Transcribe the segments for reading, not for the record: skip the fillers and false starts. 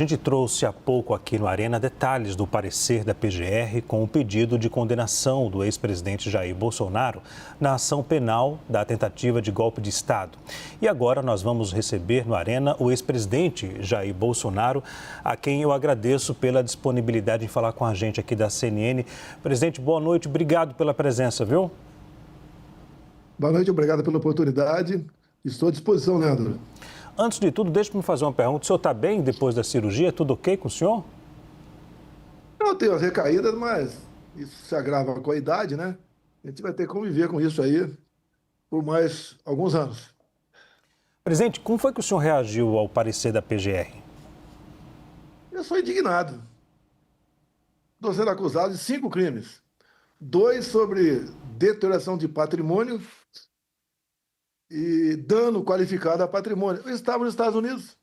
A gente trouxe há pouco aqui no Arena detalhes do parecer da PGR com o pedido de condenação do ex-presidente Jair Bolsonaro na ação penal da tentativa de golpe de Estado. E agora nós vamos receber no Arena o ex-presidente Jair Bolsonaro, a quem eu agradeço pela disponibilidade em falar com a gente aqui da CNN. Presidente, boa noite, obrigado pela presença, viu? Boa noite, obrigado pela oportunidade. Estou à disposição, Leandro. Antes de tudo, deixe-me fazer uma pergunta. O senhor está bem depois da cirurgia? Tudo ok com o senhor? Eu tenho as recaídas, mas isso se agrava com a idade, né? A gente vai ter que conviver com isso aí por mais alguns anos. Presidente, como foi que o senhor reagiu ao parecer da PGR? Eu sou indignado. Estou sendo acusado de 5 crimes. 2 sobre deterioração de patrimônio e dano qualificado a patrimônio. Eu estava nos Estados Unidos.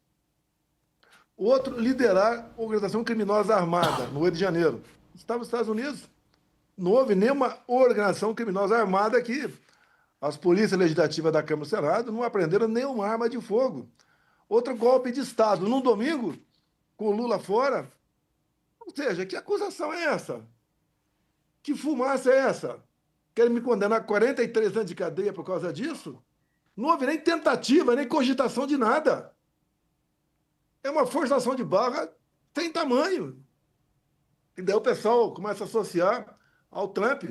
O outro, liderar organização criminosa armada, no Rio de Janeiro. Estava nos Estados Unidos. Não houve nenhuma organização criminosa armada aqui. As polícias legislativas da Câmara e do Senado não apreenderam nenhuma arma de fogo. Outro golpe de Estado, num domingo, com o Lula fora. Ou seja, que acusação é essa? Que fumaça é essa? Querem me condenar a 43 anos de cadeia por causa disso? Não houve nem tentativa, nem cogitação de nada. É uma forçação de barra sem tamanho. E daí o pessoal começa a associar ao Trump.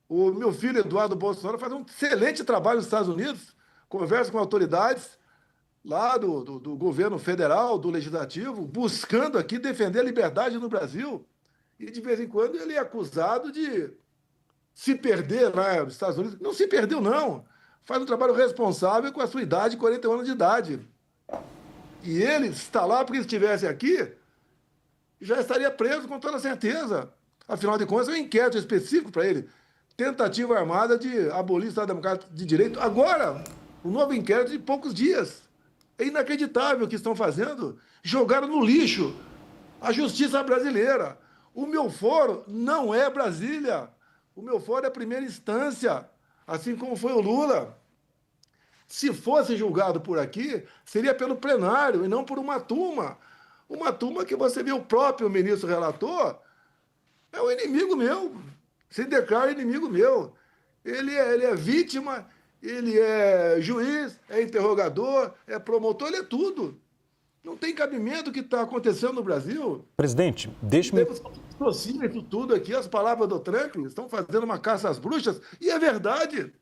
O meu filho, Eduardo Bolsonaro, faz um excelente trabalho nos Estados Unidos, conversa com autoridades lá do governo federal, do legislativo, buscando aqui defender a liberdade no Brasil. E, de vez em quando, ele é acusado de se perder lá nos Estados Unidos. Não se perdeu, não. Faz um trabalho responsável com a sua idade, 41 anos de idade. E ele está lá porque se estivesse aqui, já estaria preso com toda certeza. Afinal de contas, é um inquérito específico para ele. Tentativa armada de abolir o Estado Democrático de Direito. Agora, um novo inquérito de poucos dias. É inacreditável o que estão fazendo. Jogaram no lixo a justiça brasileira. O meu foro não é Brasília. O meu foro é a primeira instância, assim como foi o Lula. Se fosse julgado por aqui, seria pelo plenário e não por uma turma. Uma turma que você vê o próprio ministro relator, é um inimigo meu. Se declara inimigo meu. Ele é vítima, ele é juiz, é interrogador, é promotor, ele é tudo. Não tem cabimento o que está acontecendo no Brasil. Presidente, deixe-me... Associam isso tudo aqui, as palavras do Trump, estão fazendo uma caça às bruxas, e é verdade.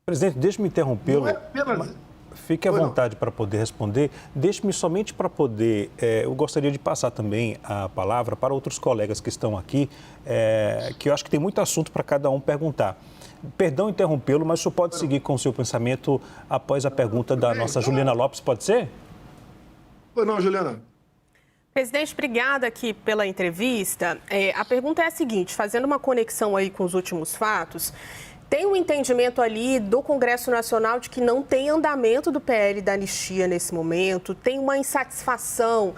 Presidente, deixe-me interrompê-lo. Não é apenas... Fique à vontade para poder responder. Deixe-me somente para poder... eu gostaria de passar também a palavra para outros colegas que estão aqui, que eu acho que tem muito assunto para cada um perguntar. Perdão interrompê-lo, mas o senhor pode seguir com o seu pensamento após a pergunta da nossa Juliana Lopes, pode ser? Pois não, Juliana. Presidente, obrigada aqui pela entrevista. A pergunta é a seguinte, fazendo uma conexão aí com os últimos fatos, tem um entendimento ali do Congresso Nacional de que não tem andamento do PL da anistia nesse momento, tem uma insatisfação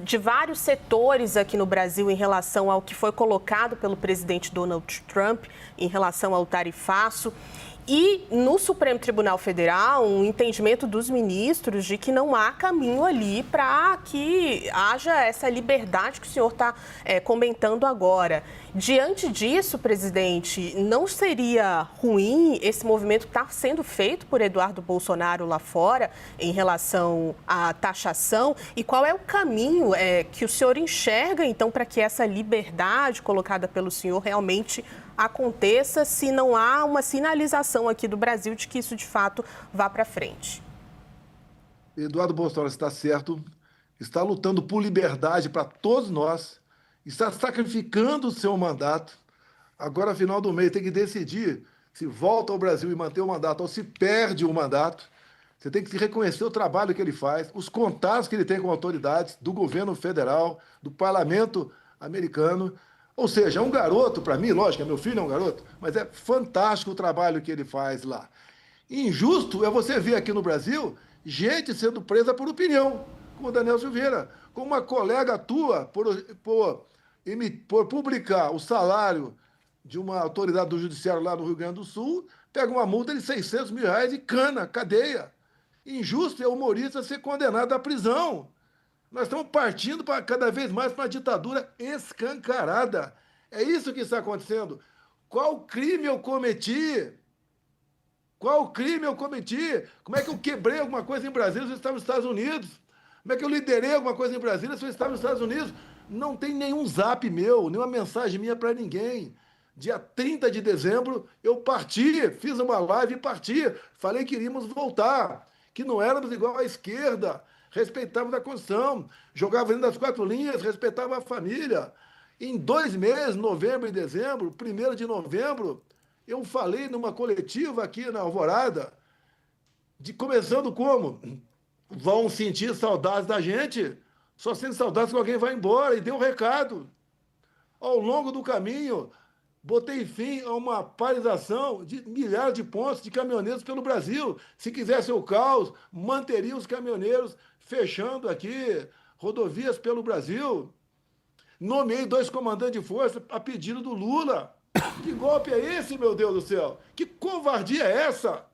de vários setores aqui no Brasil em relação ao que foi colocado pelo presidente Donald Trump em relação ao tarifaço. E no Supremo Tribunal Federal, um entendimento dos ministros de que não há caminho ali para que haja essa liberdade que o senhor está comentando agora. Diante disso, presidente, não seria ruim esse movimento que está sendo feito por Eduardo Bolsonaro lá fora em relação à taxação? E qual é o caminho que o senhor enxerga, então, para que essa liberdade colocada pelo senhor realmente aconteça, se não há uma sinalização aqui do Brasil de que isso, de fato, vá para frente? Eduardo Bolsonaro está certo, está lutando por liberdade para todos nós, está sacrificando o seu mandato. Agora, final do mês, tem que decidir se volta ao Brasil e mantém o mandato ou se perde o mandato. Você tem que reconhecer o trabalho que ele faz, os contatos que ele tem com autoridades do governo federal, do parlamento americano. Ou seja, é um garoto, para mim, lógico, meu filho é um garoto, mas é fantástico o trabalho que ele faz lá. Injusto é você ver aqui no Brasil gente sendo presa por opinião, como o Daniel Silveira, como uma colega tua por publicar o salário de uma autoridade do judiciário lá no Rio Grande do Sul, pega uma multa de R$600 mil e cana, cadeia. Injusto é o humorista ser condenado à prisão. Nós estamos partindo cada vez mais para uma ditadura escancarada. É isso que está acontecendo. Qual crime eu cometi? Qual crime eu cometi? Como é que eu quebrei alguma coisa em Brasília se eu estava nos Estados Unidos? Como é que eu liderei alguma coisa em Brasília se eu estava nos Estados Unidos? Não tem nenhum zap meu, nenhuma mensagem minha para ninguém. Dia 30 de dezembro, eu parti, fiz uma live e parti. Falei que iríamos voltar, que não éramos igual à esquerda, respeitávamos a Constituição, jogava dentro das quatro linhas, respeitava a família. Em 2 meses, novembro e dezembro, 1º de novembro, eu falei numa coletiva aqui na Alvorada, começando como? Vão sentir saudades da gente, só sentem saudades quando alguém vai embora, e deu um recado. Ao longo do caminho, botei fim a uma paralisação de milhares de pontos de caminhoneiros pelo Brasil. Se quisesse o caos, manteria os caminhoneiros fechando aqui rodovias pelo Brasil. Nomeei 2 comandantes de força a pedido do Lula. Que golpe é esse, meu Deus do céu? Que covardia é essa?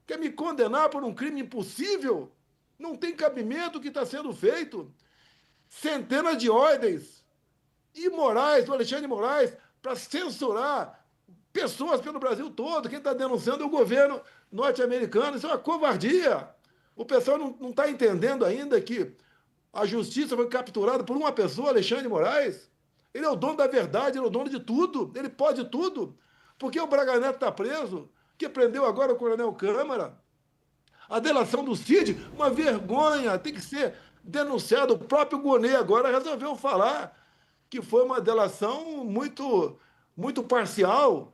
Quer me condenar por um crime impossível? Não tem cabimento o que está sendo feito. Centenas de ordens imorais do Alexandre de Moraes para censurar pessoas pelo Brasil todo. Quem está denunciando é o governo norte-americano. Isso é uma covardia. O pessoal não está entendendo ainda que a justiça foi capturada por uma pessoa, Alexandre de Moraes. Ele é o dono da verdade, ele é o dono de tudo, ele pode tudo. Por que o Braga Neto está preso? Que prendeu agora o Coronel Câmara? A delação do Cid, uma vergonha, tem que ser denunciado. O próprio Gonê agora resolveu falar que foi uma delação muito parcial,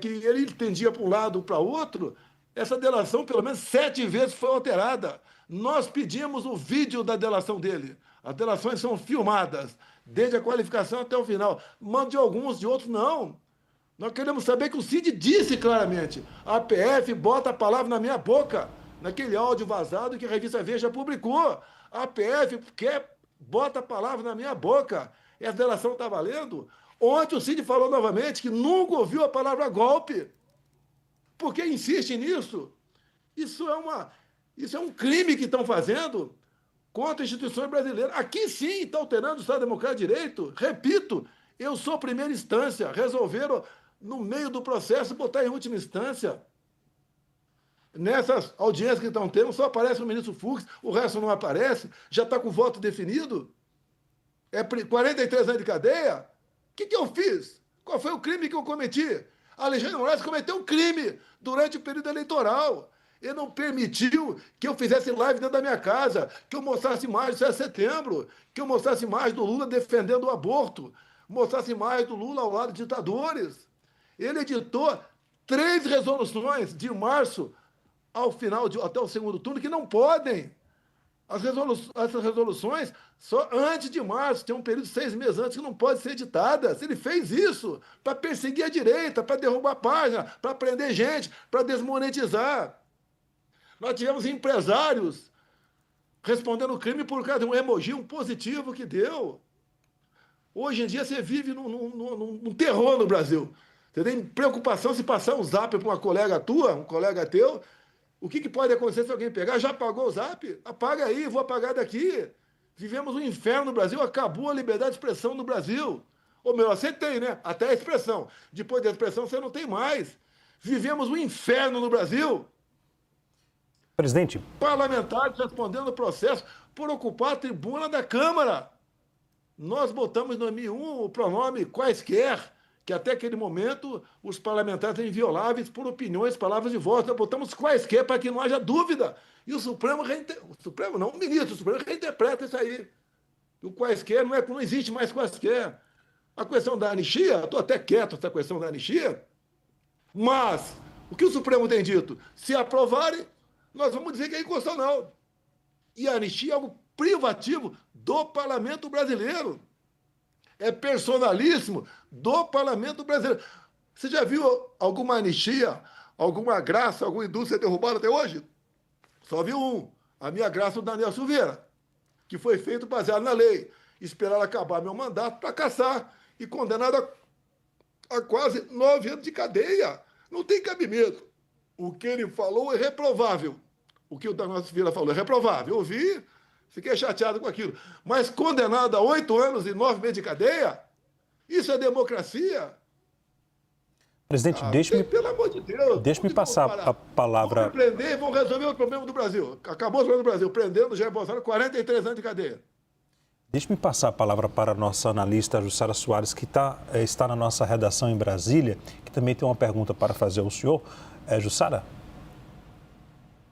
que ele entendia para um lado ou para outro. Essa delação, pelo menos 7 vezes, foi alterada. Nós pedimos o vídeo da delação dele. As delações são filmadas, desde a qualificação até o final. Mando de alguns, de outros não. Nós queremos saber que o Cid disse claramente: a PF bota a palavra na minha boca, naquele áudio vazado que a revista Veja publicou. A PF bota a palavra na minha boca. Essa delação está valendo? Ontem o Cid falou novamente que nunca ouviu a palavra golpe. Por que insiste nisso? Isso é um crime que estão fazendo contra instituições brasileiras. Aqui sim está alterando o Estado Democrático de Direito. Repito, eu sou primeira instância. Resolveram, no meio do processo, botar em última instância. Nessas audiências que estão tendo, só aparece o ministro Fux, o resto não aparece, já está com voto definido. É 43 anos de cadeia? O que eu fiz? Qual foi o crime que eu cometi? Alexandre de Moraes cometeu um crime durante o período eleitoral. Ele não permitiu que eu fizesse live dentro da minha casa, que eu mostrasse imagens do 7 de setembro, que eu mostrasse imagens do Lula defendendo o aborto, mostrasse imagens do Lula ao lado de ditadores. Ele editou 3 resoluções de março ao final, até o segundo turno, que não podem. Essas resoluções, só antes de março, tem um período de 6 meses antes que não pode ser editadas. Ele fez isso para perseguir a direita, para derrubar a página, para prender gente, para desmonetizar. Nós tivemos empresários respondendo crime por causa de um emoji, um positivo que deu. Hoje em dia você vive num terror no Brasil. Você tem preocupação se passar um zap para uma colega tua, um colega teu. O que pode acontecer se alguém pegar? Já apagou o zap? Apaga aí, vou apagar daqui. Vivemos um inferno no Brasil, acabou a liberdade de expressão no Brasil. Ou melhor, você tem, né? Até a expressão. Depois da expressão você não tem mais. Vivemos um inferno no Brasil. Presidente. Parlamentares respondendo o processo por ocupar a tribuna da Câmara. Nós botamos em 2001 o pronome quaisquer, que até aquele momento os parlamentares eram invioláveis por opiniões, palavras e votos. Nós botamos quaisquer para que não haja dúvida. E o Supremo, o ministro do Supremo reinterpreta isso aí. O quaisquer não existe mais quaisquer. A questão da anistia, estou até quieto essa questão da anistia, mas o que o Supremo tem dito? Se aprovarem, nós vamos dizer que é inconstitucional. E a anistia é algo privativo do parlamento brasileiro. É personalíssimo do parlamento brasileiro. Você já viu alguma anistia, alguma graça, alguma indústria derrubada até hoje? Só vi um. A minha graça do Daniel Silveira, que foi feito baseado na lei. Esperar acabar meu mandato para caçar e condenado a quase 9 anos de cadeia. Não tem cabimento. O que ele falou é reprovável. O que o Daniel Silveira falou é reprovável. Eu ouvi, Fiquei chateado com aquilo. Mas condenado a 8 anos e 9 meses de cadeia? Isso é democracia? Presidente, pelo amor de Deus. Deixe-me passar a palavra. Vão me prender e vão resolver o problema do Brasil. Acabou o problema do Brasil, prendendo o Jair Bolsonaro 43 anos de cadeia. Deixe-me passar a palavra para a nossa analista Jussara Soares, que está na nossa redação em Brasília, que também tem uma pergunta para fazer ao senhor. Jussara?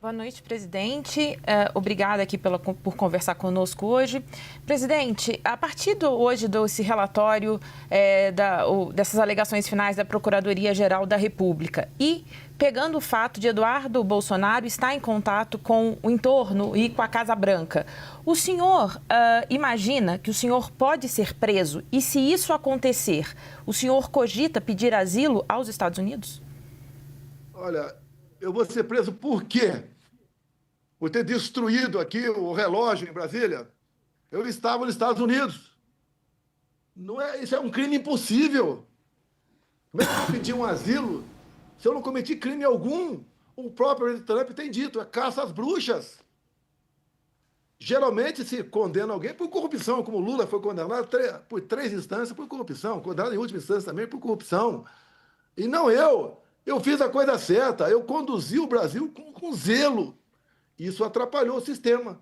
Boa noite, presidente. Obrigada aqui por conversar conosco hoje. Presidente, a partir hoje desse relatório dessas alegações finais da Procuradoria-Geral da República e pegando o fato de Eduardo Bolsonaro estar em contato com o entorno e com a Casa Branca, o senhor imagina que o senhor pode ser preso e, se isso acontecer, o senhor cogita pedir asilo aos Estados Unidos? Olha, eu vou ser preso por quê? Por ter destruído aqui o relógio em Brasília. Eu estava nos Estados Unidos. Isso é um crime impossível. Como é que eu vou pedir um asilo se eu não cometi crime algum? O próprio Trump tem dito, é caça às bruxas. Geralmente se condena alguém por corrupção, como Lula foi condenado por 3 instâncias por corrupção, condenado em última instância também por corrupção. E não eu. Eu fiz a coisa certa, eu conduzi o Brasil com zelo. Isso atrapalhou o sistema.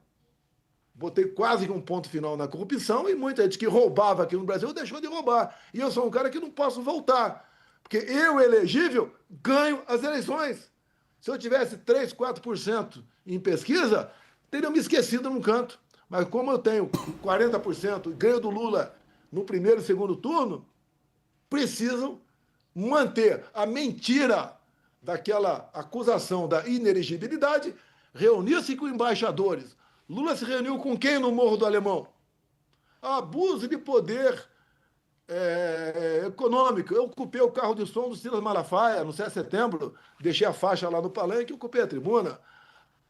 Botei quase um ponto final na corrupção e muita gente que roubava aqui no Brasil deixou de roubar. E eu sou um cara que não posso voltar. Porque eu, elegível, ganho as eleições. Se eu tivesse 3%, 4% em pesquisa, teriam me esquecido num canto. Mas como eu tenho 40% e ganho do Lula no primeiro e segundo turno, precisam manter a mentira daquela acusação da inelegibilidade, reunir-se com embaixadores. Lula se reuniu com quem no Morro do Alemão? Abuso de poder econômico. Eu ocupei o carro de som do Silas Malafaia no 7 de setembro, deixei a faixa lá no palanque e ocupei a tribuna.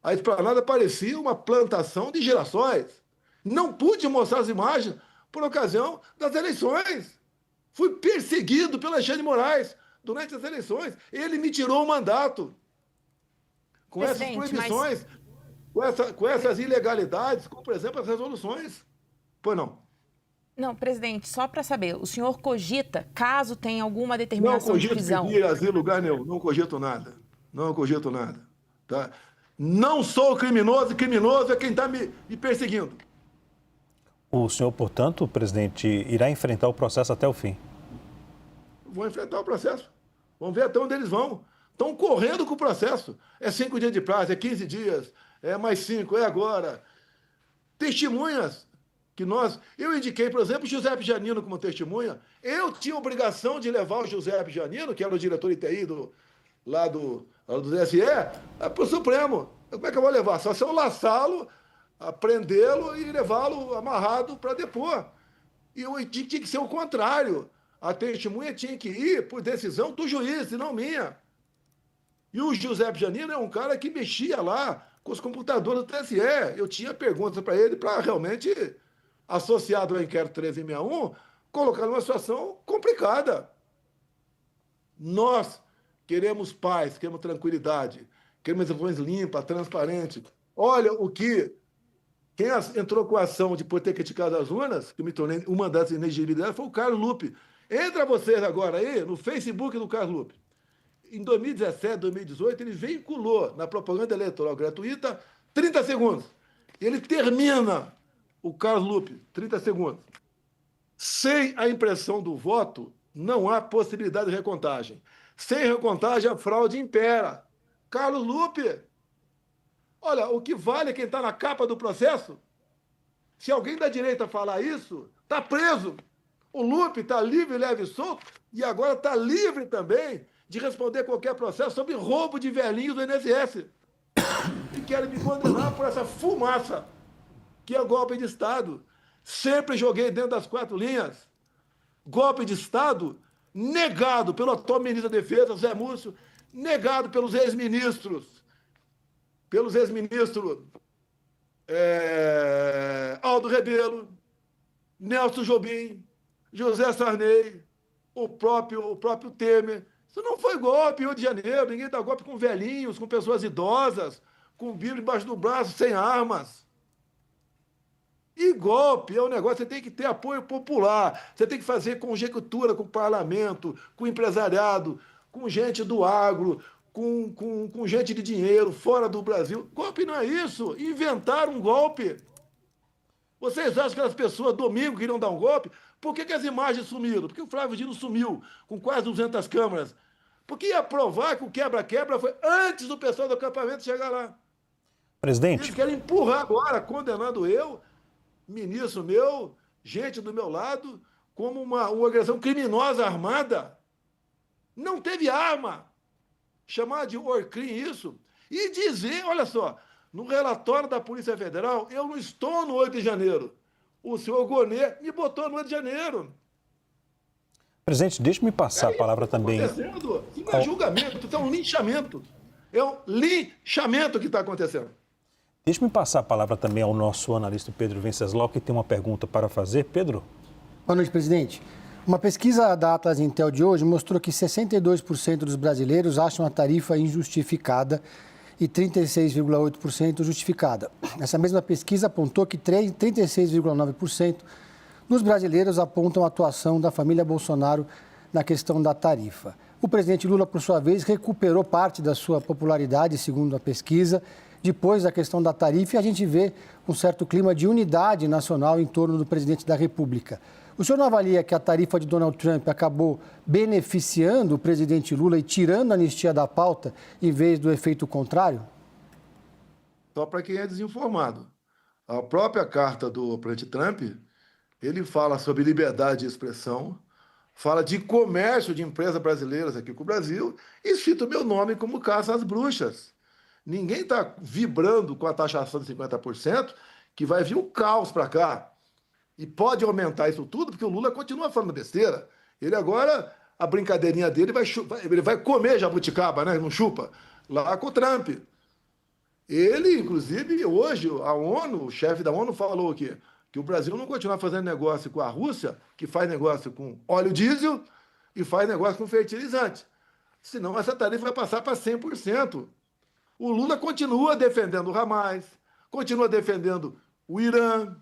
A esplanada parecia uma plantação de girassóis. Não pude mostrar as imagens por ocasião das eleições. Fui perseguido pelo Alexandre de Moraes durante as eleições. Ele me tirou o mandato. Com essas proibições, com essas ilegalidades, como, por exemplo, as resoluções. Pois não. Não, presidente, só para saber, o senhor cogita, caso tenha alguma determinação de prisão? Não cogito pedir asilo em lugar nenhum. Não cogito nada. Não cogito nada. Tá? Não sou criminoso, criminoso é quem está me perseguindo. O senhor, portanto, presidente, irá enfrentar o processo até o fim? Vou enfrentar o processo. Vamos ver até onde eles vão. Estão correndo com o processo. É 5 dias de prazo, é 15 dias, é mais 5, é agora. Testemunhas que eu indiquei, por exemplo, Giuseppe Giannino como testemunha. Eu tinha obrigação de levar o Giuseppe Giannino, que era o diretor de TI lá do TSE, para o Supremo. Como é que eu vou levar? Só se eu laçá-lo, prendê-lo e levá-lo amarrado para depor. E tinha que ser o contrário. A testemunha tinha que ir por decisão do juiz, e não minha. E o Giuseppe Giannino é um cara que mexia lá com os computadores do TSE. Eu tinha perguntas para ele para realmente, associado ao inquérito 1361, colocar numa situação complicada. Nós queremos paz, queremos tranquilidade, queremos eleições limpas, transparentes. Olha quem entrou com a ação de por ter criticado as urnas, que eu me tornei uma das inegibilidades, foi o Carlos Lupe. Entra vocês agora aí no Facebook do Carlos Lupe. Em 2017, 2018, ele veiculou na propaganda eleitoral gratuita 30 segundos. Ele termina, o Carlos Lupe, 30 segundos. Sem a impressão do voto, não há possibilidade de recontagem. Sem recontagem, a fraude impera. Carlos Lupe, olha, o que vale é quem está na capa do processo. Se alguém da direita falar isso, está preso. O Lupe está livre, leve e solto, e agora está livre também de responder qualquer processo sobre roubo de velhinhos do INSS. E querem me condenar por essa fumaça, que é golpe de Estado. Sempre joguei dentro das 4 linhas. Golpe de Estado negado pelo atual ministro da Defesa, Zé Múcio, negado pelos ex-ministros. Aldo Rebelo, Nelson Jobim, José Sarney, o próprio Temer. Isso não foi golpe em Rio de Janeiro. Ninguém dá golpe com velhinhos, com pessoas idosas, com Bíblia embaixo do braço, sem armas. E golpe é um negócio, você tem que ter apoio popular, você tem que fazer conjectura com o parlamento, com o empresariado, com gente do agro, com gente de dinheiro fora do Brasil. Golpe não é isso. Inventaram um golpe. Vocês acham que as pessoas domingo queriam dar um golpe? Por que as imagens sumiram? Porque o Flávio Dino sumiu com quase 200 câmeras. Porque ia provar que o quebra-quebra foi antes do pessoal do acampamento chegar lá. Presidente. Eles querem empurrar agora, condenando eu, ministro meu, gente do meu lado, como uma organização criminosa armada. Não teve arma. Chamar de Orcrim isso. E dizer, olha só, no relatório da Polícia Federal, eu não estou no 8 de janeiro. O senhor Gonê me botou no 8 de janeiro. Presidente, deixe-me passar a palavra também. Isso não é julgamento, isso é um linchamento. É um linchamento que está acontecendo. Deixe-me passar a palavra também ao nosso analista Pedro Venceslau, que tem uma pergunta para fazer. Pedro? Boa noite, presidente. Uma pesquisa da Atlas Intel de hoje mostrou que 62% dos brasileiros acham a tarifa injustificada e 36,8% justificada. Essa mesma pesquisa apontou que 36,9% dos brasileiros apontam a atuação da família Bolsonaro na questão da tarifa. O presidente Lula, por sua vez, recuperou parte da sua popularidade, segundo a pesquisa, depois da questão da tarifa, e a gente vê um certo clima de unidade nacional em torno do presidente da República. O senhor não avalia que a tarifa de Donald Trump acabou beneficiando o presidente Lula e tirando a anistia da pauta, em vez do efeito contrário? Só para quem é desinformado. A própria carta do presidente Trump, ele fala sobre liberdade de expressão, fala de comércio de empresas brasileiras aqui com o Brasil e cita o meu nome como caça às bruxas. Ninguém está vibrando com a taxação de 50%, que vai vir um caos para cá. E pode aumentar isso tudo, porque o Lula continua falando besteira. Ele agora, a brincadeirinha dele, ele vai comer jabuticaba, né? Não chupa, lá com o Trump. Ele, inclusive, hoje, a ONU, o chefe da ONU falou o quê? Que o Brasil não continuar fazendo negócio com a Rússia, que faz negócio com óleo diesel e faz negócio com fertilizante. Senão essa tarifa vai passar para 100%. O Lula continua defendendo o Hamas, continua defendendo o Irã.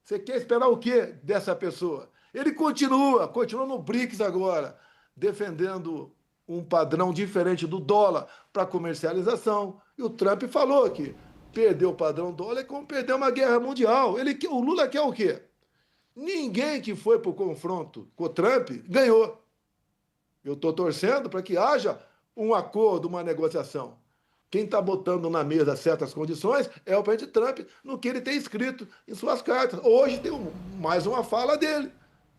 Você quer esperar o quê dessa pessoa? Ele continua no BRICS agora, defendendo um padrão diferente do dólar para comercialização. E o Trump falou que perder o padrão dólar é como perder uma guerra mundial. O Lula quer o quê? Ninguém que foi para o confronto com o Trump ganhou. Eu estou torcendo para que haja um acordo, uma negociação. Quem está botando na mesa certas condições é o presidente Trump, no que ele tem escrito em suas cartas. Hoje tem mais uma fala dele.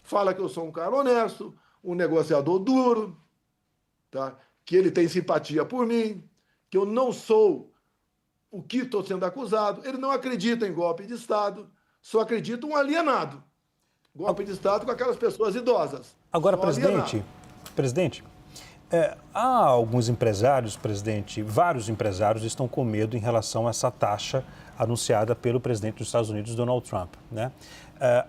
Fala que eu sou um cara honesto, um negociador duro, tá? Que ele tem simpatia por mim, que eu não sou o que estou sendo acusado. Ele não acredita em golpe de Estado, só acredita um alienado. Golpe de Estado com aquelas pessoas idosas. Agora, presidente, há alguns empresários, presidente, vários empresários estão com medo em relação a essa taxa anunciada pelo presidente dos Estados Unidos, Donald Trump, né?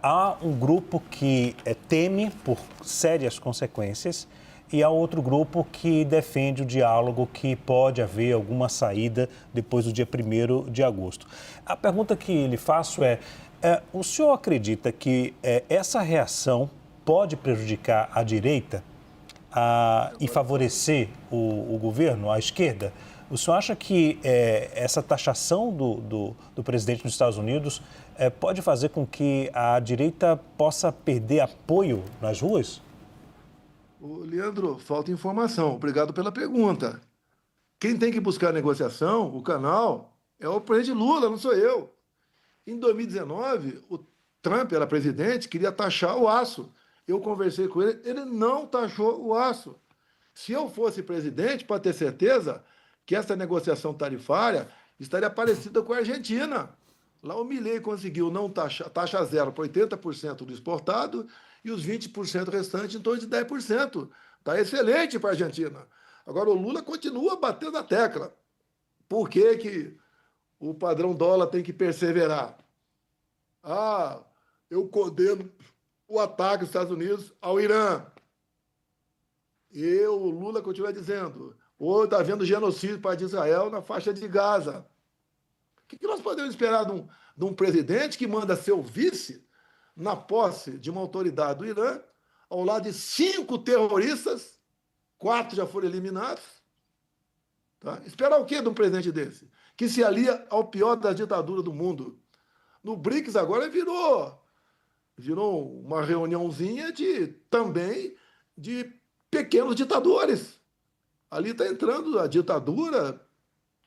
Há um grupo que teme por sérias consequências e há outro grupo que defende o diálogo, que pode haver alguma saída depois do dia 1º de agosto. A pergunta que lhe faço o senhor acredita que essa reação pode prejudicar a direita e favorecer o governo, a esquerda? O senhor acha que essa taxação do presidente dos Estados Unidos pode fazer com que a direita possa perder apoio nas ruas? Leandro, falta informação. Obrigado pela pergunta. Quem tem que buscar a negociação, o canal, é o presidente Lula, não sou eu. Em 2019, o Trump era presidente, queria taxar o aço. Eu conversei com ele, ele não taxou o aço. Se eu fosse presidente, para ter certeza que essa negociação tarifária estaria parecida com a Argentina. Lá o Milei conseguiu não taxa zero para 80% do exportado e os 20% restantes em torno de 10%. Está excelente para a Argentina. Agora, o Lula continua batendo na tecla. Por que o padrão dólar tem que perseverar? Eu condeno o ataque dos Estados Unidos ao Irã. O Lula continua dizendo, está havendo genocídio para Israel na faixa de Gaza. O que nós podemos esperar de de um presidente que manda seu vice na posse de uma autoridade do Irã, ao lado de 5 terroristas, 4 já foram eliminados. Tá? Esperar o quê de um presidente desse? Que se alia ao pior das ditaduras do mundo. No BRICS agora virou uma reuniãozinha também de pequenos ditadores. Ali está entrando a ditadura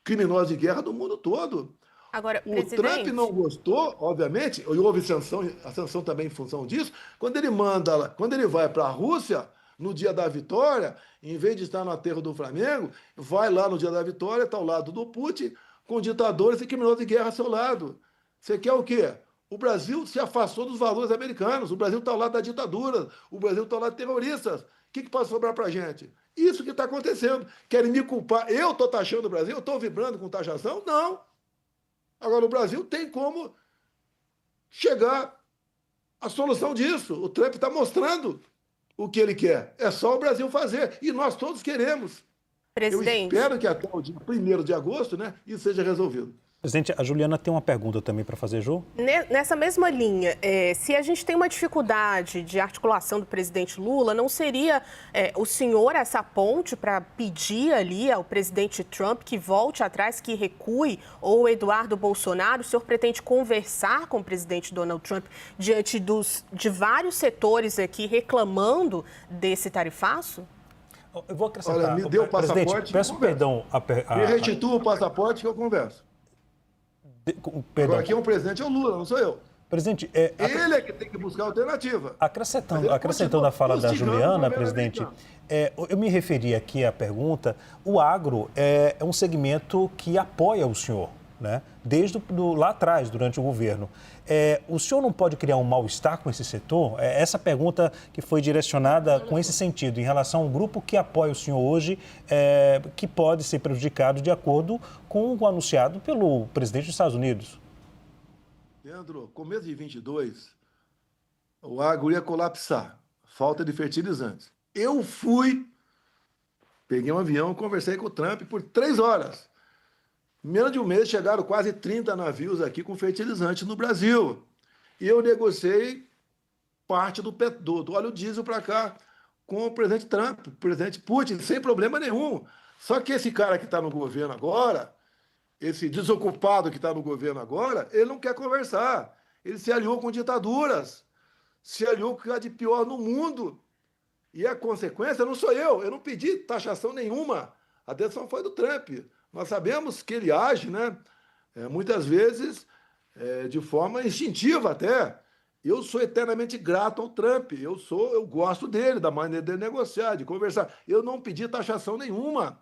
criminosa de guerra do mundo todo. Agora, O presidente... Trump não gostou, obviamente, e houve a sanção também em função disso, quando ele vai para a Rússia, no dia da vitória, em vez de estar no aterro do Flamengo, vai lá no dia da vitória, está ao lado do Putin, com ditadores e criminosos de guerra ao seu lado. Você quer o quê? O Brasil se afastou dos valores americanos, o Brasil está ao lado da ditadura, o Brasil está ao lado de terroristas. O que pode sobrar para a gente? Isso que está acontecendo. Querem me culpar? Eu estou taxando o Brasil? Eu estou vibrando com taxação? Não. Agora, o Brasil tem como chegar à solução disso. O Trump está mostrando o que ele quer. É só o Brasil fazer. E nós todos queremos. Presidente. Eu espero que até o dia 1º de agosto, isso seja resolvido. Presidente, a Juliana tem uma pergunta também para fazer, Ju. Nessa mesma linha, se a gente tem uma dificuldade de articulação do presidente Lula, não seria o senhor essa ponte para pedir ali ao presidente Trump que volte atrás, que recue, ou o Eduardo Bolsonaro? O senhor pretende conversar com o presidente Donald Trump diante de vários setores aqui reclamando desse tarifaço? Eu vou acrescentar. Olha, me dê o passaporte. Presidente, peço perdão. Me restitua o passaporte que eu converso. Perdão. Agora, quem é o presidente é o Lula, não sou eu. Presidente, ele é que tem que buscar alternativa. Acrescentando a fala da Juliana, presidente, eu me referi aqui à pergunta, o agro é um segmento que apoia o senhor, né? Desde lá atrás, durante o governo. O senhor não pode criar um mal-estar com esse setor? Essa pergunta que foi direcionada com esse sentido, em relação ao grupo que apoia o senhor hoje, que pode ser prejudicado de acordo com o anunciado pelo presidente dos Estados Unidos. Leandro, começo de 22, o agro ia colapsar, falta de fertilizantes. Eu peguei um avião, conversei com o Trump por 3 horas. Em menos de um mês chegaram quase 30 navios aqui com fertilizante no Brasil. E eu negociei parte do óleo diesel para cá com o presidente Trump, o presidente Putin, sem problema nenhum. Só que esse cara que está no governo agora, esse desocupado que está no governo agora, ele não quer conversar. Ele se aliou com ditaduras, se aliou com o que há de pior no mundo. E a consequência não sou eu não pedi taxação nenhuma. A decisão foi do Trump. Nós sabemos que ele age, muitas vezes de forma instintiva até. Eu sou eternamente grato ao Trump. Eu gosto dele, da maneira dele negociar, de conversar. Eu não pedi taxação nenhuma.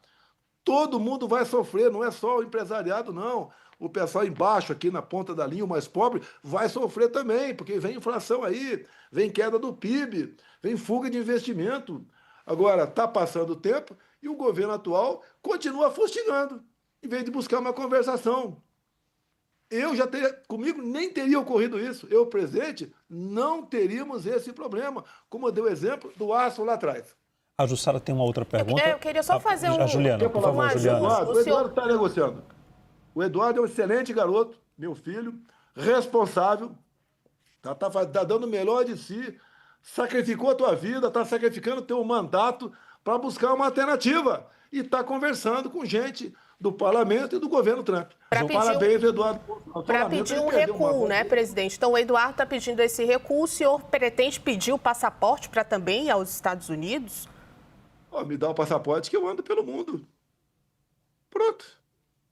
Todo mundo vai sofrer, não é só o empresariado, não. O pessoal embaixo, aqui na ponta da linha, o mais pobre, vai sofrer também, porque vem inflação aí, vem queda do PIB, vem fuga de investimento. Agora, está passando o tempo e o governo atual continua fustigando, em vez de buscar uma conversação. Comigo nem teria ocorrido isso. Eu, presidente, não teríamos esse problema, como eu dei o exemplo do aço lá atrás. A Jussara tem uma outra pergunta. Eu queria só fazer a Juliana, por favor, Juliana. O Eduardo está negociando. O Eduardo é um excelente garoto, meu filho, responsável, tá dando o melhor de si, sacrificou a tua vida, está sacrificando o teu mandato para buscar uma alternativa. E está conversando com gente do parlamento e do governo Trump. Parabéns, Eduardo. Para pedir um recuo, né, presidente? Então, o Eduardo está pedindo esse recuo. O senhor pretende pedir o passaporte para também ir aos Estados Unidos? Me dá o passaporte que eu ando pelo mundo. Pronto.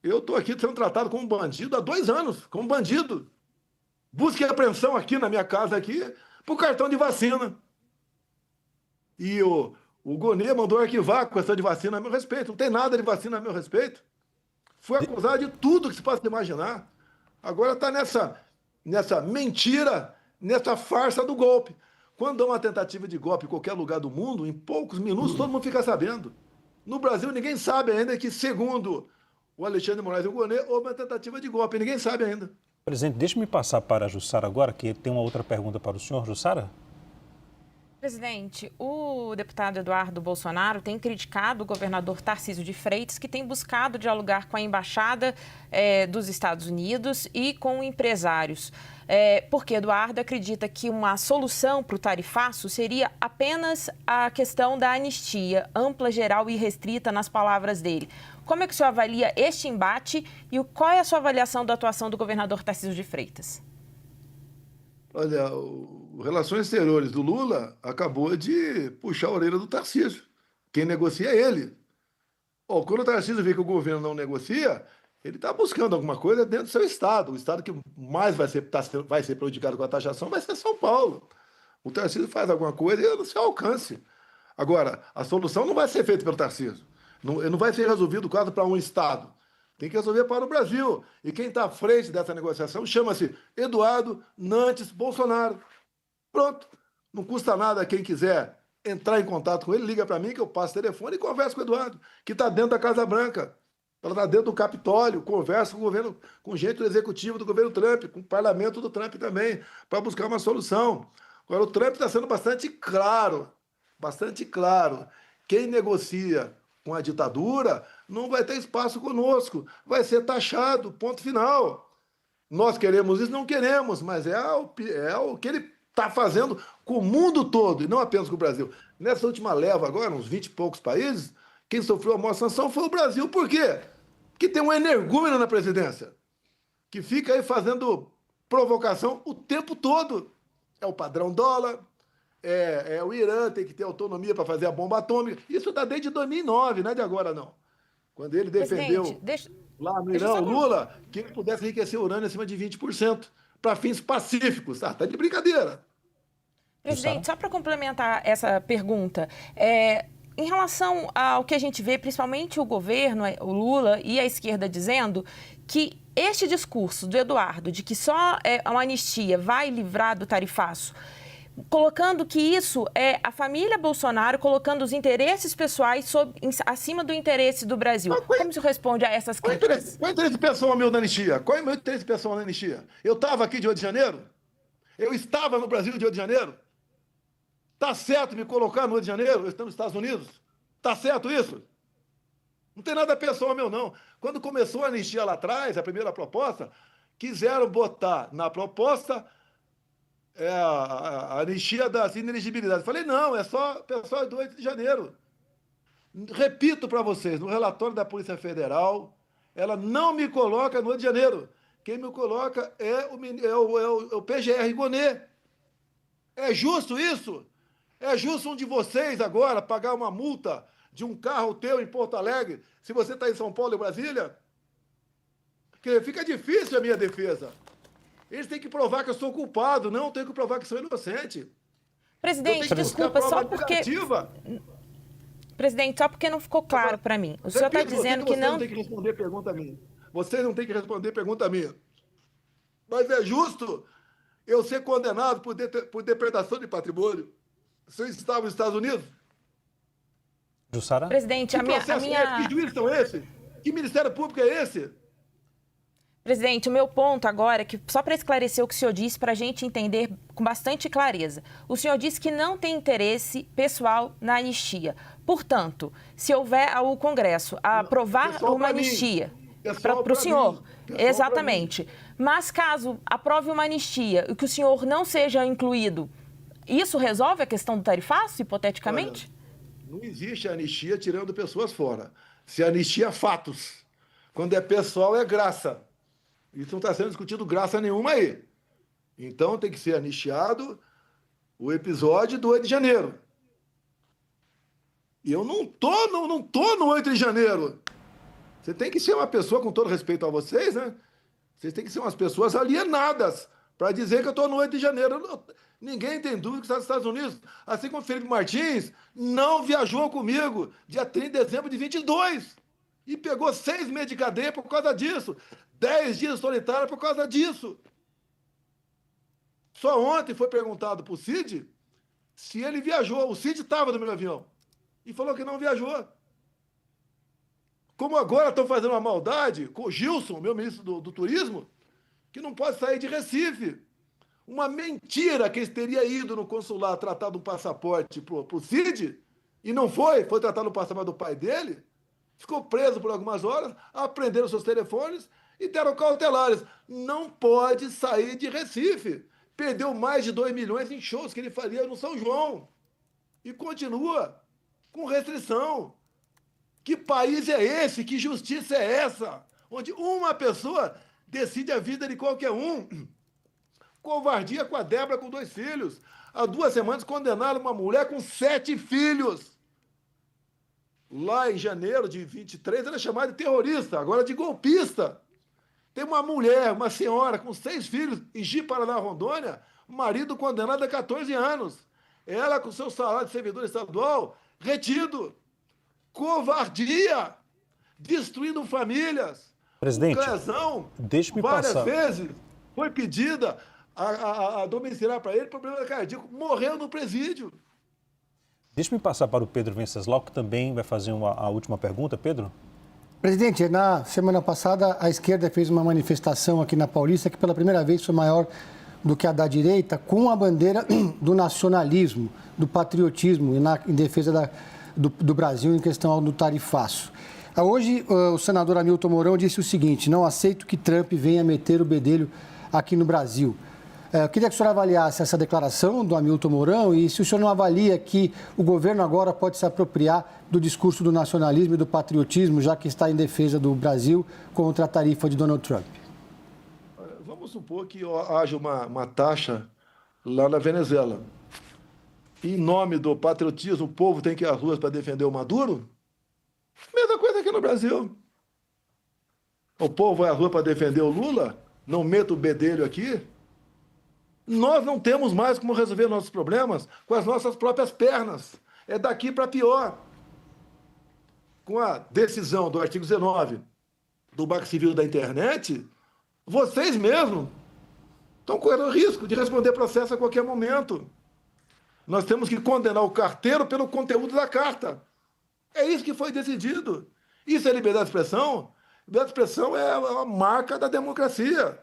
Eu estou aqui sendo tratado como bandido há 2 anos, como bandido. Busca e apreensão aqui na minha casa aqui por cartão de vacina. E o Gonê mandou arquivar a questão de vacina a meu respeito. Não tem nada de vacina a meu respeito. Fui acusado de tudo que se possa imaginar. Agora está nessa mentira, nessa farsa do golpe. Quando há uma tentativa de golpe em qualquer lugar do mundo, em poucos minutos todo mundo fica sabendo. No Brasil, ninguém sabe ainda que, segundo o Alexandre Moraes e o Gonê, houve uma tentativa de golpe. Ninguém sabe ainda. Presidente, deixe-me passar para a Jussara agora, que tem uma outra pergunta para o senhor. Jussara? Presidente, o deputado Eduardo Bolsonaro tem criticado o governador Tarcísio de Freitas, que tem buscado dialogar com a embaixada dos Estados Unidos e com empresários. Porque Eduardo acredita que uma solução para o tarifaço seria apenas a questão da anistia, ampla, geral e restrita, nas palavras dele. Como é que o senhor avalia este embate e qual é a sua avaliação da atuação do governador Tarcísio de Freitas? Olha, o Relações Exteriores do Lula acabou de puxar a orelha do Tarcísio. Quem negocia é ele. Quando o Tarcísio vê que o governo não negocia, ele está buscando alguma coisa dentro do seu estado. O estado que mais vai ser prejudicado com a taxação vai ser São Paulo. O Tarcísio faz alguma coisa e é no seu alcance. Agora, a solução não vai ser feita pelo Tarcísio. Não vai ser resolvido o caso para um estado. Tem que resolver para o Brasil. E quem está à frente dessa negociação chama-se Eduardo Nantes Bolsonaro. Pronto. Não custa nada quem quiser entrar em contato com ele, liga para mim que eu passo o telefone e converso com o Eduardo, que está dentro da Casa Branca. Ela está dentro do Capitólio, conversa com o governo, com gente do executivo do governo Trump, com o parlamento do Trump também, para buscar uma solução. Agora, o Trump está sendo bastante claro. Quem negocia com a ditadura não vai ter espaço conosco, vai ser taxado, ponto final. Nós queremos isso? Não queremos, mas é o que ele está fazendo com o mundo todo, e não apenas com o Brasil. Nessa última leva agora, uns 20 e poucos países, quem sofreu a maior sanção foi o Brasil. Por quê? Porque tem um energúmeno na presidência, que fica aí provocação o tempo todo. É o padrão dólar, é o Irã tem que ter autonomia para fazer a bomba atômica. Isso está desde 2009, não é de agora, não. Quando ele defendeu lá no Irã, o Lula, que ele pudesse enriquecer urânio acima de 20% para fins pacíficos. Tá de brincadeira. Presidente, só para complementar essa pergunta, em relação ao que a gente vê, principalmente o governo, o Lula e a esquerda dizendo que este discurso do Eduardo de que só uma anistia vai livrar do tarifaço, colocando que isso é a família Bolsonaro colocando os interesses pessoais acima do interesse do Brasil. Como se responde a essas críticas? Qual é o interesse pessoal meu na anistia? Qual é o meu interesse pessoal na anistia? Eu estava aqui de Rio de Janeiro? Eu estava no Brasil de Rio de Janeiro? Tá certo me colocar no Rio de Janeiro? Eu estou nos Estados Unidos? Tá certo isso? Não tem nada pessoal meu, não. Quando começou a anistia lá atrás, a primeira proposta, quiseram botar na proposta a anistia das inelegibilidades. Falei, não, é só pessoal do 8 de janeiro. Repito para vocês, no relatório da Polícia Federal, ela não me coloca no 8 de janeiro. Quem me coloca é o PGR Gonê. É justo isso? É justo um de vocês agora pagar uma multa de um carro teu em Porto Alegre, se você está em São Paulo e Brasília? Porque fica difícil a minha defesa. Eles têm que provar que eu sou culpado, não tenho que provar que sou inocente. Presidente, desculpa, só porque... Presidente, só porque não ficou claro para mim. O senhor está dizendo que não... Você não tem que responder pergunta minha. Você não tem que responder pergunta minha. Mas é justo eu ser condenado por depredação de patrimônio se eu estava nos Estados Unidos? Jussara? Presidente, que juízes são esses? Que Ministério Público é esse? Presidente, o meu ponto agora é que, só para esclarecer o que o senhor disse, para a gente entender com bastante clareza, o senhor disse que não tem interesse pessoal na anistia. Portanto, se houver o Congresso a aprovar uma anistia para o senhor, exatamente, mas caso aprove uma anistia e que o senhor não seja incluído, isso resolve a questão do tarifaço, hipoteticamente? Olha, não existe anistia tirando pessoas fora. Se anistia, fatos. Quando é pessoal, é graça. Isso não está sendo discutido graça nenhuma aí. Então tem que ser anistiado o episódio do 8 de janeiro. E eu não tô no 8 de janeiro. Você tem que ser uma pessoa, com todo respeito a vocês, né? Vocês têm que ser umas pessoas alienadas para dizer que eu estou no 8 de janeiro. Ninguém tem dúvida que está nos Estados Unidos. Assim como o Felipe Martins não viajou comigo dia 30 de dezembro de 22 e pegou 6 meses de cadeia por causa disso. 10 dias solitário por causa disso. Só ontem foi perguntado para o Cid se ele viajou. O Cid estava no meu avião e falou que não viajou. Como agora estão fazendo uma maldade com o Gilson, meu ministro do Turismo, que não pode sair de Recife. Uma mentira que ele teria ido no consulado tratar do passaporte para o Cid, e não foi tratar no passaporte do pai dele, ficou preso por algumas horas, apreenderam seus telefones e deram cautelares. Não pode sair de Recife. Perdeu mais de 2 milhões em shows que ele faria no São João. E continua com restrição. Que país é esse? Que justiça é essa? Onde uma pessoa decide a vida de qualquer um. Covardia com a Débora com 2 filhos. Há 2 semanas condenaram uma mulher com 7 filhos. Lá em janeiro de 23, ela é chamada de terrorista, agora de golpista. Tem uma mulher, uma senhora com 6 filhos em Ji-Paraná, Rondônia, marido condenado a 14 anos. Ela com seu salário de servidor estadual retido. Covardia, destruindo famílias. Presidente, Clezão, deixe-me várias passar. vezes foi pedida a domiciliar para ele problema cardíaco. Morreu no presídio. Deixe-me passar para o Pedro Venceslau, que também vai fazer a última pergunta. Pedro? Presidente, na semana passada a esquerda fez uma manifestação aqui na Paulista que pela primeira vez foi maior do que a da direita, com a bandeira do nacionalismo, do patriotismo em defesa do Brasil em questão do tarifaço. Hoje o senador Hamilton Mourão disse o seguinte: não aceito que Trump venha meter o bedelho aqui no Brasil. Eu queria que o senhor avaliasse essa declaração do Hamilton Mourão e se o senhor não avalia que o governo agora pode se apropriar do discurso do nacionalismo e do patriotismo, já que está em defesa do Brasil contra a tarifa de Donald Trump. Vamos supor que haja uma taxa lá na Venezuela. Em nome do patriotismo, o povo tem que ir às ruas para defender o Maduro? Mesma coisa aqui no Brasil. O povo vai à rua para defender o Lula? Não meta o bedelho aqui? Nós não temos mais como resolver nossos problemas com as nossas próprias pernas. É daqui para pior. Com a decisão do artigo 19 do Marco Civil da Internet, vocês mesmos estão correndo risco de responder processo a qualquer momento. Nós temos que condenar o carteiro pelo conteúdo da carta. É isso que foi decidido. Isso é liberdade de expressão? Liberdade de expressão é a marca da democracia.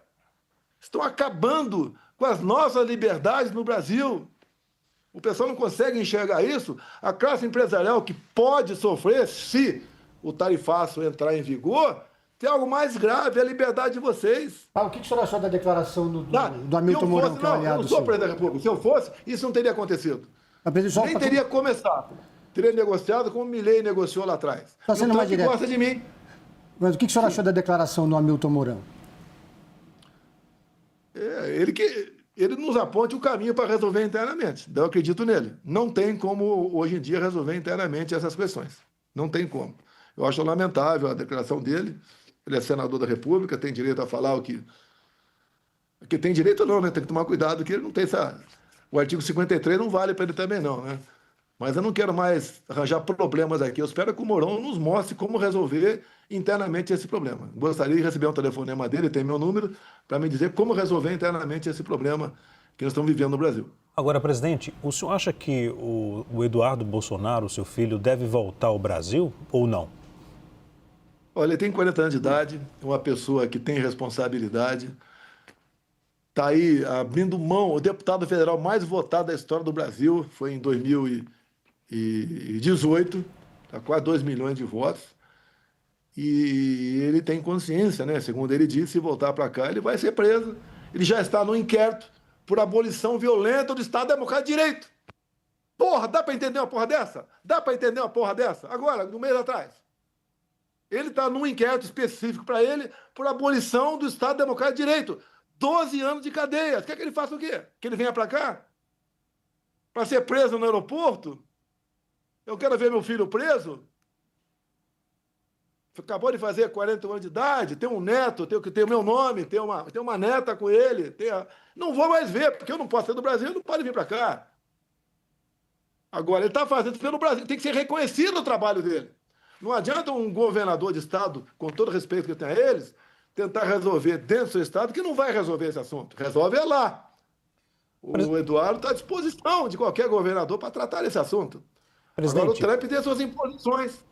Estão acabando com as nossas liberdades no Brasil. O pessoal não consegue enxergar isso. A classe empresarial que pode sofrer se o tarifaço entrar em vigor, tem algo mais grave, é a liberdade de vocês. O que o senhor achou da declaração do Hamilton Mourão, que é um aliado? Eu não sou presidente da República. Se eu fosse, isso não teria acontecido. Nem teria começado. Teria negociado como o Milei negociou lá atrás. Está sendo mais direto. Gosta de mim. Mas o que o senhor achou da declaração do Hamilton Mourão? Ele nos aponte o caminho para resolver internamente. Eu acredito nele. Não tem como, hoje em dia, resolver internamente essas questões. Não tem como. Eu acho lamentável a declaração dele. Ele é senador da República, tem direito a falar o que... Que tem direito não, né? Tem que tomar cuidado, que ele não tem essa... O artigo 53 não vale para ele também não, né? Mas eu não quero mais arranjar problemas aqui. Eu espero que o Mourão nos mostre como resolver internamente esse problema. Gostaria de receber um telefonema dele, tem meu número, para me dizer como resolver internamente esse problema que nós estamos vivendo no Brasil. Agora, presidente, o senhor acha que o Eduardo Bolsonaro, seu filho, deve voltar ao Brasil ou não? Olha, ele tem 40 anos de idade, é uma pessoa que tem responsabilidade, está aí abrindo mão. O deputado federal mais votado da história do Brasil foi em 2018, está quase 2 milhões de votos. E ele tem consciência, né? Segundo ele disse, se voltar para cá, ele vai ser preso. Ele já está no inquérito por abolição violenta do Estado Democrático de Direito. Porra, dá para entender uma porra dessa? Dá para entender uma porra dessa? Agora, no mês atrás. Ele está num inquérito específico para ele por abolição do Estado Democrático de Direito. 12 anos de cadeia. Quer que ele faça o quê? Que ele venha para cá? Para ser preso no aeroporto? Eu quero ver meu filho preso? Acabou de fazer 40 anos de idade, tem um neto, tem o meu nome, tem uma neta com ele. Não vou mais ver, porque eu não posso ser do Brasil, não pode vir para cá. Agora, ele está fazendo pelo Brasil, tem que ser reconhecido o trabalho dele. Não adianta um governador de estado, com todo o respeito que eu tenho a eles, tentar resolver dentro do seu estado, que não vai resolver esse assunto. Resolve é lá. O Eduardo está à disposição de qualquer governador para tratar esse assunto. Presidente. Agora o Trump tem as suas imposições.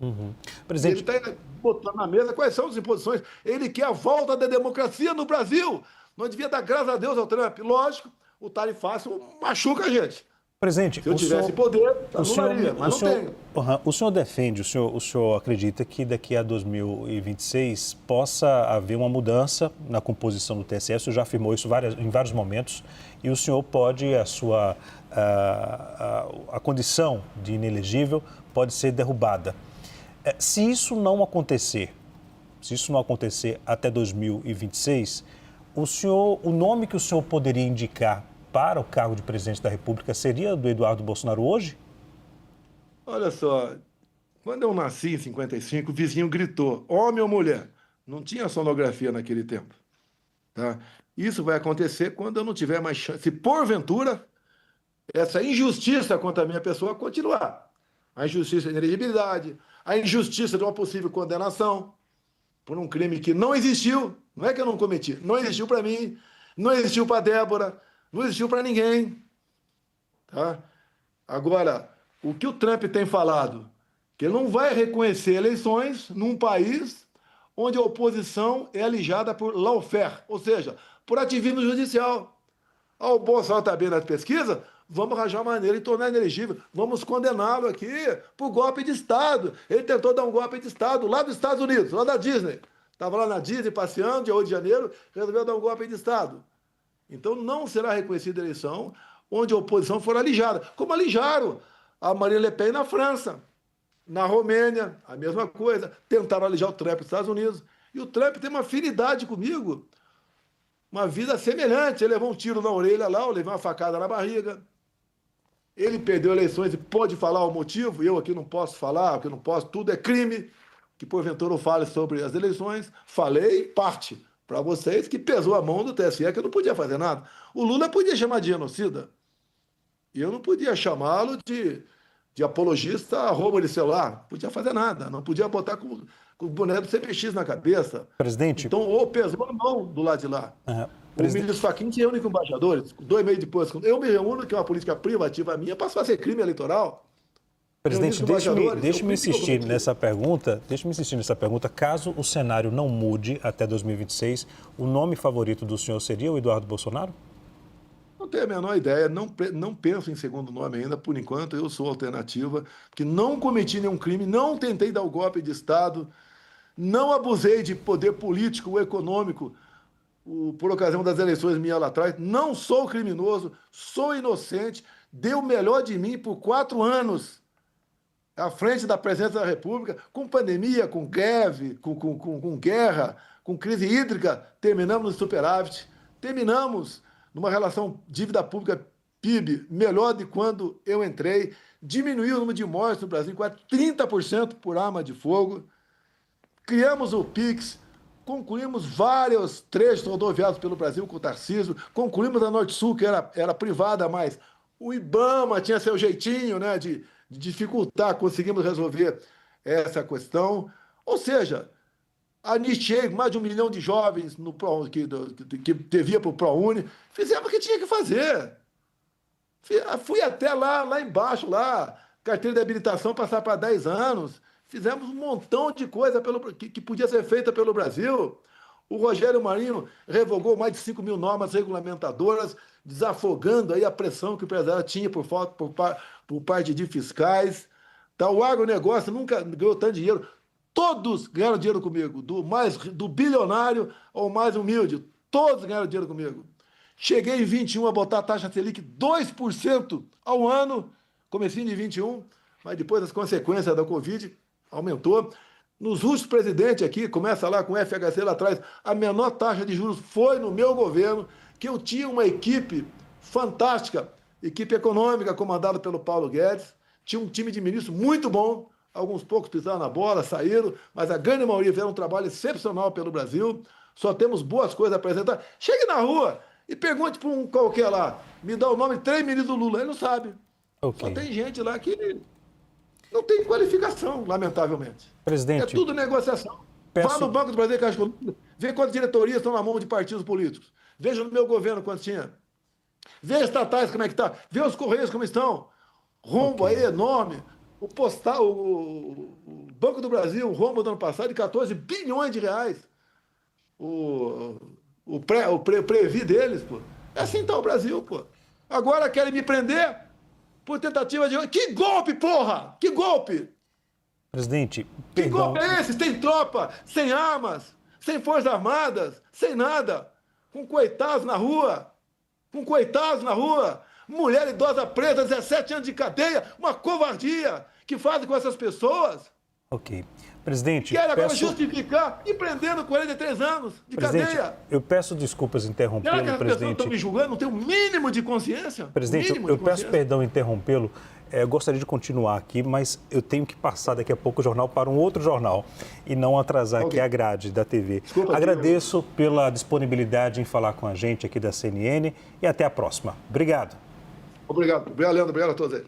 Presidente. Ele está botando na mesa quais são as imposições. Ele quer a volta da democracia no Brasil. Não devia dar graças a Deus ao Trump. Lógico, o tarifácio machuca a gente. Presidente, se eu tivesse poder, anularia, mas não tenho. O senhor defende, o senhor acredita que daqui a 2026 possa haver uma mudança na composição do TSE? O senhor já afirmou isso em vários momentos e o senhor pode, a condição de inelegível pode ser derrubada. Se isso não acontecer até 2026, o nome que o senhor poderia indicar para o cargo de presidente da República seria do Eduardo Bolsonaro hoje? Olha só, quando eu nasci em 55, o vizinho gritou, homem ou mulher? Não tinha sonografia naquele tempo. Tá? Isso vai acontecer quando eu não tiver mais chance. Se porventura essa injustiça contra a minha pessoa continuar. A injustiça de inelegibilidade, a injustiça de uma possível condenação por um crime que não existiu, não é que eu não cometi, não existiu para mim, não existiu para Débora, não existiu para ninguém. Tá? Agora, o que o Trump tem falado? Que ele não vai reconhecer eleições num país onde a oposição é alijada por lawfare, ou seja, por ativismo judicial. O Bolsonaro está bem nas pesquisas, vamos arranjar maneira de tornar inelegível, vamos condená-lo aqui por golpe de Estado. Ele tentou dar um golpe de Estado lá dos Estados Unidos, lá da Disney. Estava lá na Disney passeando, dia 8 de janeiro, resolveu dar um golpe de Estado. Então, não será reconhecida a eleição onde a oposição for alijada. Como alijaram a Marine Le Pen na França, na Romênia, a mesma coisa. Tentaram alijar o Trump nos Estados Unidos. E o Trump tem uma afinidade comigo, uma vida semelhante. Ele levou um tiro na orelha lá, eu levei uma facada na barriga. Ele perdeu eleições e pode falar o motivo. Eu aqui não posso falar, porque não posso, tudo é crime. Que porventura eu fale sobre as eleições. Falei, parte. Para vocês, que pesou a mão do TSE, que eu não podia fazer nada. O Lula podia chamar de genocida. E eu não podia chamá-lo de apologista a roubo de celular. Não podia fazer nada. Não podia botar com o boneco do CPX na cabeça. Presidente. Então, ou pesou a mão do lado de lá. O ministro Fachin se reúne com embaixadores. 2 meses depois, eu me reúno, que é uma política privativa minha, para fazer crime eleitoral. Presidente, deixe-me insistir nessa pergunta. Caso o cenário não mude até 2026, o nome favorito do senhor seria o Eduardo Bolsonaro? Não tenho a menor ideia, não penso em segundo nome ainda, por enquanto eu sou alternativa, porque não cometi nenhum crime, não tentei dar o golpe de Estado, não abusei de poder político ou econômico por ocasião das eleições minhas lá atrás, não sou criminoso, sou inocente, dei o melhor de mim por 4 anos à frente da presidência da República, com pandemia, com greve, com guerra, com crise hídrica, terminamos no superávit, terminamos numa relação dívida pública PIB melhor de quando eu entrei, diminuiu o número de mortes no Brasil, quase 30% por arma de fogo, criamos o PIX, concluímos vários trechos rodoviários pelo Brasil com o Tarcísio, concluímos a Norte-Sul, que era privada, mas o IBAMA tinha seu jeitinho, né, de dificultar, conseguimos resolver essa questão. Ou seja, anistiei mais de 1 milhão de jovens no que devia para o ProUni, fizemos o que tinha que fazer. Fui até lá embaixo, carteira de habilitação passar para 10 anos, fizemos um montão de coisa que podia ser feita pelo Brasil. O Rogério Marinho revogou mais de 5 mil normas regulamentadoras, desafogando aí a pressão que o empresário tinha por parte de fiscais. Tá? O agronegócio nunca ganhou tanto dinheiro. Todos ganharam dinheiro comigo, do bilionário ao mais humilde. Todos ganharam dinheiro comigo. Cheguei em 21 a botar a taxa Selic 2% ao ano, comecinho de 21, mas depois das consequências da Covid, aumentou. Nos últimos presidentes aqui, começa lá com o FHC lá atrás, a menor taxa de juros foi no meu governo, que eu tinha uma equipe fantástica, equipe econômica comandada pelo Paulo Guedes, tinha um time de ministros muito bom, alguns poucos pisaram na bola, saíram, mas a grande maioria fizeram um trabalho excepcional pelo Brasil, só temos boas coisas a apresentar. Chegue na rua e pergunte para um qualquer lá, me dá o nome de 3 ministros do Lula, ele não sabe. Okay. Só tem gente lá que não tem qualificação, lamentavelmente. Presidente, é tudo negociação. Vá no Banco do Brasil, Caixa Econômica, vê quantas diretorias estão na mão de partidos políticos. Veja no meu governo quantos tinha. Vê as estatais como é que está. Vê os Correios como estão. Rombo aí enorme. O Banco do Brasil, o rombo do ano passado de 14 bilhões de reais. O Previ deles, pô. É assim tá o Brasil, pô. Agora querem me prender por tentativa de... Que golpe, porra! Que golpe! Presidente, Que perdão. golpe é esse? Sem tropa, sem armas, sem forças armadas, sem nada. Com coitados na rua. Com coitados na rua. Mulher idosa presa, 17 anos de cadeia. Uma covardia que fazem com essas pessoas. Ok. Presidente, Querem agora justificar e prendendo 43 anos de Presidente, cadeia. eu peço desculpas Será que interrompê-lo, as pessoas presidente. estão me julgando? Não tem o mínimo de consciência? Presidente, Mínimo eu de peço consciência? perdão interrompê-lo. Eu gostaria de continuar aqui, mas eu tenho que passar daqui a pouco o jornal para um outro jornal e não atrasar aqui a grade da TV. Desculpa, agradeço pela disponibilidade em falar com a gente aqui da CNN e até a próxima. Obrigado. Obrigado. Obrigado, Leandro. Obrigado a todos aí.